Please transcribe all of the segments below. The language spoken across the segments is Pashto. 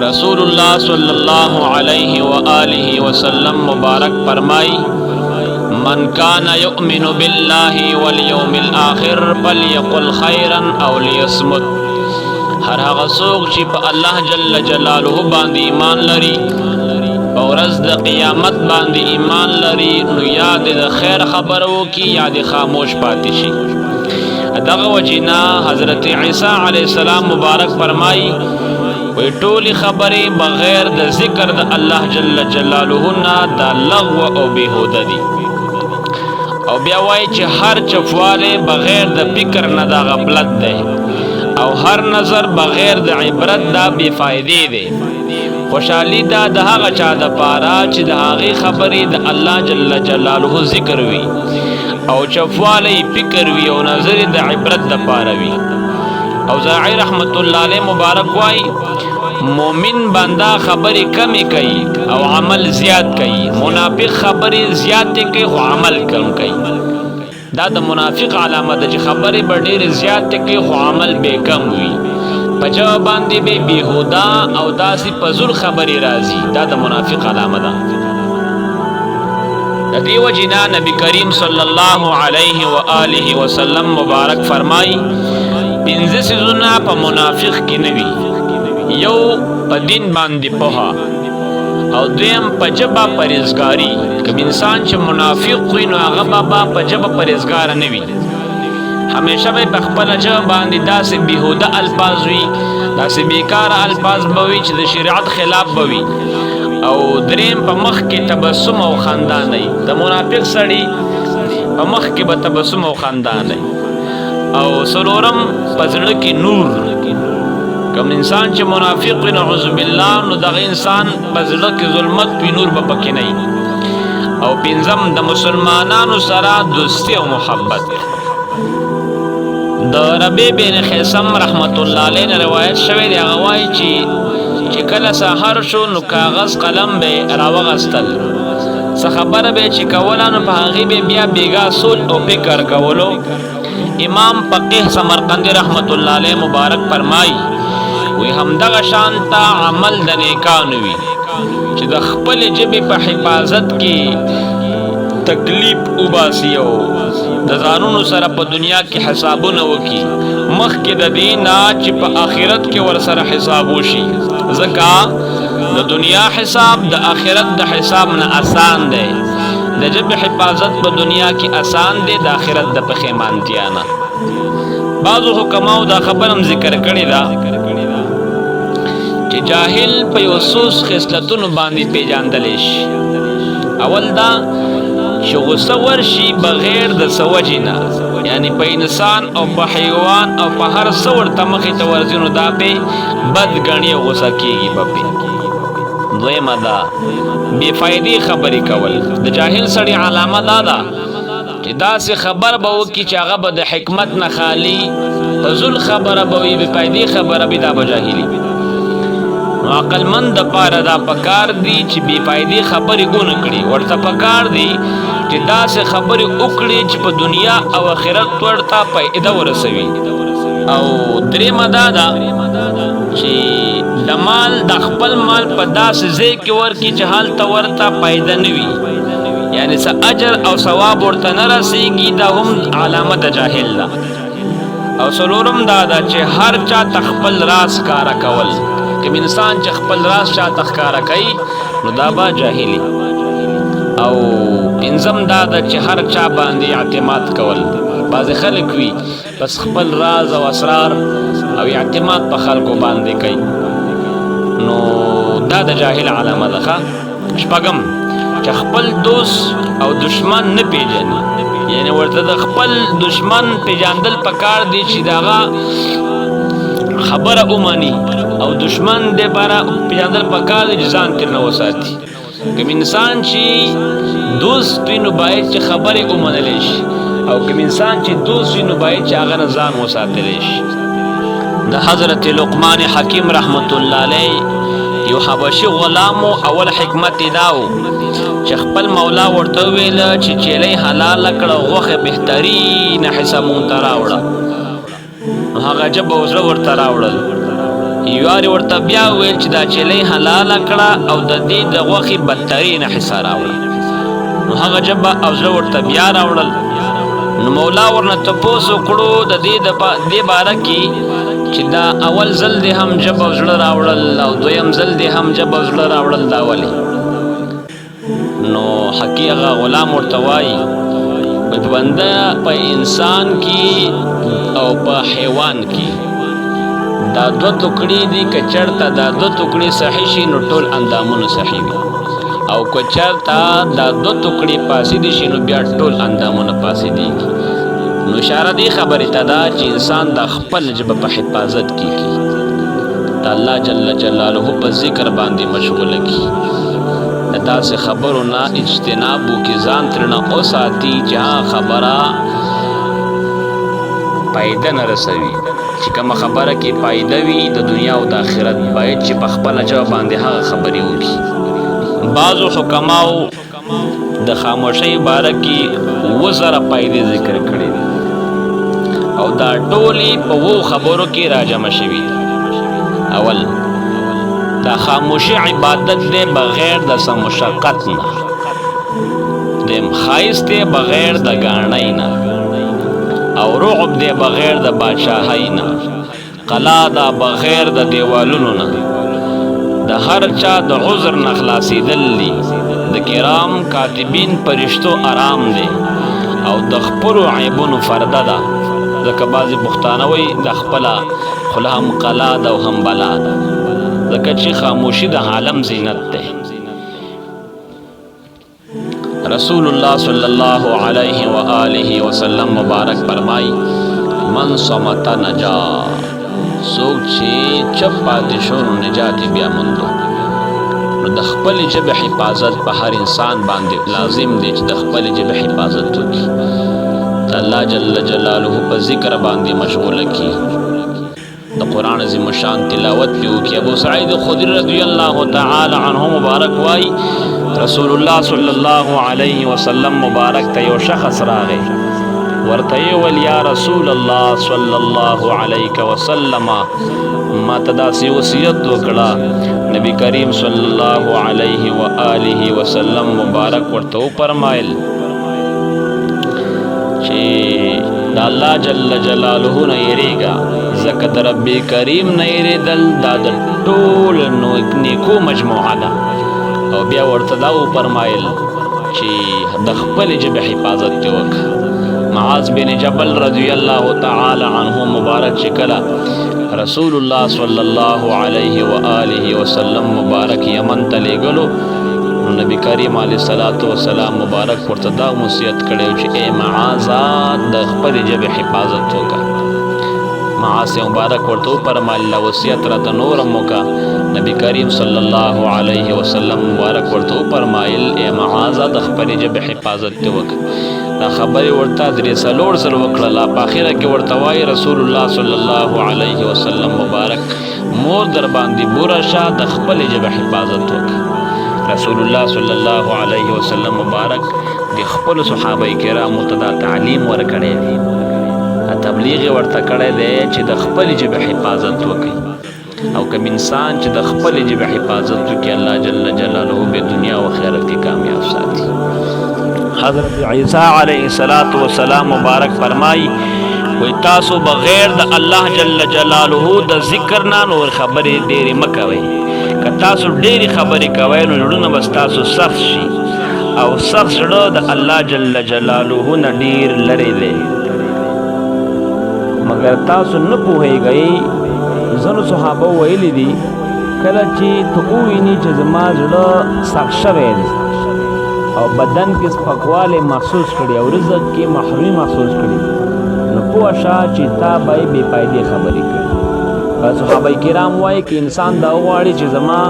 رسول اللہ صلی اللہ علیہ وآلہ وسلم مبارک فرمائی من کان یؤمن باللہ والیوم الآخر فلیقل خیرا او لیصمت. ہر هغه څوک چې په الله جل جلاله باندې ایمان لري او ورځ د قیامت باندې ایمان لري نو یا د خیر خبرو کی یا د خاموش پاتې شي. دغه وجینا حضرت عیسی علیہ السلام مبارک فرمائی وی ټولی خبرې بغیر د ذکر د الله جل جلاله نه دا لغو او بیهوده دي. او بیا وای چې هر چفواله بغیر د فکر نه دا غفلت ده او هر نظر بغیر د عبرت دا بے فائدې ده. خوشحالی دا د هغه چا د پاره چې د هغه خبرې د الله جل جلاله ذکر وي او چفواله فکر وي او نظر د عبرت د پاره وي. او زاعی رحمت الله علیه مبارک وای مومن بندا خبرې کمی کوي او عمل زیات کوي، منافق خبرې زیات کوي خو عمل کم کوي. دا د منافق علامه ده چې خبرې به ډېرې زیات کوي خو عمل به کم وي. په جواب باندې به بیهودا او داسې فضول خبرې راځي. دا د منافق علامه ده. د دې وجې نه نبی کریم صلی الله علیه و آله وسلم مبارک فرمای پنځه څیزونه په منافق کې نه وي. یو په دین باندې پوهه او دویم په ژبه پرهیزګاري. کوم انسان چې منافق وي نو هغه به په ژبه پرهیزګار نه وي، همیشه به په خپله ژبه باندې داسې بیهوده الفاظ وي، داسې بیکاره الفاظ به وي چې د شریعت خلاف به وي. او دریم په مخ کې تبسم او خندا نه وي. د منافق سړي په مخ کې به تبسم او خندا نه وي. او څلورم په زړه کې نور. کوم انسان چې منافق وي نعوذ بالله نو دغه انسان په زړه کې ظلمت وي، نور به پکې نه وي. او پنځم د مسلمانانو سره دوستی او محبت. د ربیع بن خیثم رحمت الله علیه نه روایت شوی دی. هغه وایي چې کله سحر شو نو کاغذ قلم به راوغستل، څه خبره به چې کوله نو په هغې به بیا بیګا سول او فکر کولو. امام فقیه سمرقندی رحمت الله علیه مبارک فرمایي وی همدغه شانته عمل د نیکانو وي چې د خپل ژبې په حفاظت کې تکلیف وباسي او د ځانونو سره په دنیا کې حسابونه وکړي مخکې د دې نه چې په آخرت کې ورسره حساب وشي. ځکه د دنیا حساب د آخرت د حساب نه آسان دی. د ژبې حفاظت په دنیا کې آسان دی، د آخرت د پښیمانتیا نه. بعضو حکماو دا خبر هم ذکر کړې ده چې جاهل په یو څو خصلتونو باندې پیژندلی شي. اول دا چې غصه ورشي بغیر د څه وجې نه، یعنی په انسان او په حیوان او په هر څه ورته مخې ته ورځي نو دا پې بد ګڼي او غصه کېږي به پې. دویمه دا بې فایدې خبرې کول. د جاهل سړي علامه دا ده چې داسې خبر به وکړي چې هغه به د حکمت نه خالي فضول خبره به وي، بې فایدې خبره به دا به جاهلي. نو عقلمند دپاره دا پکار دي چې بې فایدې خبرې ونه کړي. ورته پکار دي چې داسې خبرې وکړي چې په دنیا او آخرت ورته فایده ورسوي. او درېیمه دا ده چې د مال د خپل مال په داسې ځای کې ورکړي چې هلته ورته فایده نه وي، یعنی څه اجر او ثواب ورته نه رسېږي. دا هم علامه د جاهل ده. او څلورم دا ده چې هر چا ته خپل راز ښکاره کول. کوم انسان چې خپل راز چاته ښکاره کوي نو دا به جاهلي. او پنځم دا ده چې هر چا باندې اعتماد کول. بعضې خلک وي بس خپل راز او اسرار او اعتماد په خلکو باندې کوي، نو دا د جاهل علامه ده. شپږم چې خپل دوست او دشمن نه پیژني، یعنی ورته د خپل دشمن پیژندل پکار دی چې دغه خبره ومني او دشمن دې باره پیژندل پکار دی چې ځان ترې نه وساتي. کوم انسان چې دوست وي نو باید چې خبرې ومنلی شي، او کوم انسان چې دوست وي نو باید چې هغه نه ځان وساتلی شي. د حضرت لقمان حکیم رحمت الله علیه یو حبشي غلامو اول حکمت داو چې خپل مولا ورته ویل چې چیلې حلال کړه غوښه بهترین حصه مونږ ته راوړه. نو هغه جب وزره ورته راوړل. یواري ورته بیا ویل چې دا چیلۍ حلاله کړه او د دې د غوښې بدترینه حصه راوړه. نو هغه جبه او زړه ورته بیا راوړل. نو مولا ورنه تپوس وکړو د دې باره کې چې دا اول ځل دې هم جبه او زړه راوړل او دویم ځل دې هم جبه او زړه راوړل دا ولې؟ نو حقي هغه غلام ورته وایي په بنده په انسان کې او په حیوان کې دا دو ټوکړي دي که چېرته دا دو ټوکړي صحیح شي نو ټول اندامونه صحیح وي او که چېرته دا دو ټوکړي فاسدې شي نو بیا ټول اندامونه فاسدېږي. نو اشاره دې خبرې ته ده چې انسان د خپل ژبه په حفاظت کې د الله جل جلاله په ذکر باندې مشغوله کړي. د داسې خبرو نه اجتناب وکړي، ځان ترېنه وساتي چې خبره فایده نه رسوي. چې کومه خبره کې فایده وي د دنیا او د آخرت باید چې په خپله ژبه باندې هغه خبرې وکړي. بعضو حکماو د خاموشۍ باره کې 2000 فایدې ذکر کړي دي او دا ټولې په 2 خبرو کې راجمع شوي دي. اول دا خاموشي عبادت دی بغیر د څه مشقت نه، دیم ښایست دی بغیر د ګاڼۍ نه، او رعب دی بغیر د بادشاهۍ نه، قلا دا بغیر د دیوالونو نه، د هر چا د عذر نه خلاصېدل دي، د کرام کاتبین فرشتو آرام دی او د خپلو عیبونو فرده ده. ځکه بعضې پښتانه وایي د خپله خوله هم قلا ده او هم بلا ده، ځکه چې خاموشي د عالم زینت دی. رسول الله صلی الله علیه و آله وسلم مبارک فرمای من صمت نجا، څوک چې چپ پاتې شو نو نجات بیا موندو. نو د خپلې ژبې حفاظت په هر انسان باندې لازم دی چې د خپلې ژبې حفاظت وکړي، د الله جل جلاله په ذکر باندې مشغوله کړي، د قرآن عظیم شان تلاوت پې وکړي. ابو سعید خدری رضی الله تعالی عنه مبارک وایي رسول الله صلی الله علیه وسلم مبارک ته یو شخص راغی، ورته یې ویل یا رسول الله صلی الله علیه وسلم ما ته داسې وصیت وکړه. نبی کریم صلی الله علیه و آله وسلم مبارک ورته وفرمایل چې د الله جل جلاله نه یریږه، ځکه د رب کریم نه یریدل دا د ټولو نیکو مجموعه ده. او بیا ورته دا وفرمایل چې د خپلې ژبې حفاظت دې وکړه. معاذ بن جبل رضی الله تعالی عنه مبارک چې کله رسول الله صلی الله علیه و آله وسلم مبارک یمن ته لیږلو، نبی کریم علیه الصلاۃ والسلام مبارک ورته دا وصیت کړی چې ای معاذ د خپلې ژبې حفاظت وکړه. معاذ مبارک ورته وفرمایل وصیت راته نورم وکړه. نبی کریم صلی الله علیه وسلم مبارک ورته وفرمایل ای معاذ د خپلې ژبې حفاظت دې وکړه. دا خبرې ورته 3 ځل وکړله. په اخره کې ورته وایي رسول الله صلی الله علیه وسلم مبارک مور در باندې بوره شه، د خپلې ژبې حفاظت وکړه. رسول الله صلی الله علیه وسلم مبارک د خپلو صحابه کرامو ته دا تعلیم ورکړی دی، تبلیغ ورته کړی دی چې د خپلې ژبې حفاظت وکړي. او کوم انسان چې د خپلې ژبې حفاظت وکړي الله جل جلاله به دنیا او آخرت کې کامیاب ساتي. حضرت عیسی علیه السلام مبارک فرمایي وی تاسو بغیر د الله جل جلاله د ذکر نه نور خبرې ډېرې مه کوئ. که تاسو ډېرې خبرې کوئ نو زړونه به ستاسو سخت شي او سخت زړه د الله جل جلاله نه ډېر لرې دی. مګر تاسو نه پوهیږئ، ځینو صحابه ویلي دي کله چې ته وویني چې زما زړه سخت شوی دی او بدن کې سپکوالی محسوس کړي او رزق کې محرومي محسوس کړي، نو پوه شه چې تا به یې بې فایدې خبرې کړي. صحابه کرام وایي که انسان دا وغواړي چې زما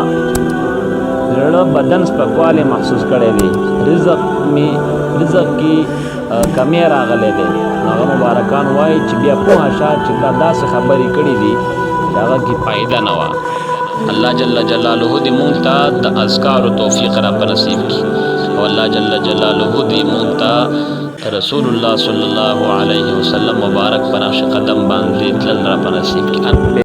زړه بدن سپکوالی محسوس کړی دی، رزق کې کمی راغلی دی، هغه مبارکان وایي چې بیا پوه شه چې دا داسې خبرې کړي دي چې هغه کې فایده نه وه. الله جل جلاله دې مونږ ته د اذکارو توفیق را په نصیب کړي او الله جل جلاله دې مونږ ته رسول الله صلی الله علیه وسلم مبارک په نقش قدم باندې تلل را په نصیب کړي.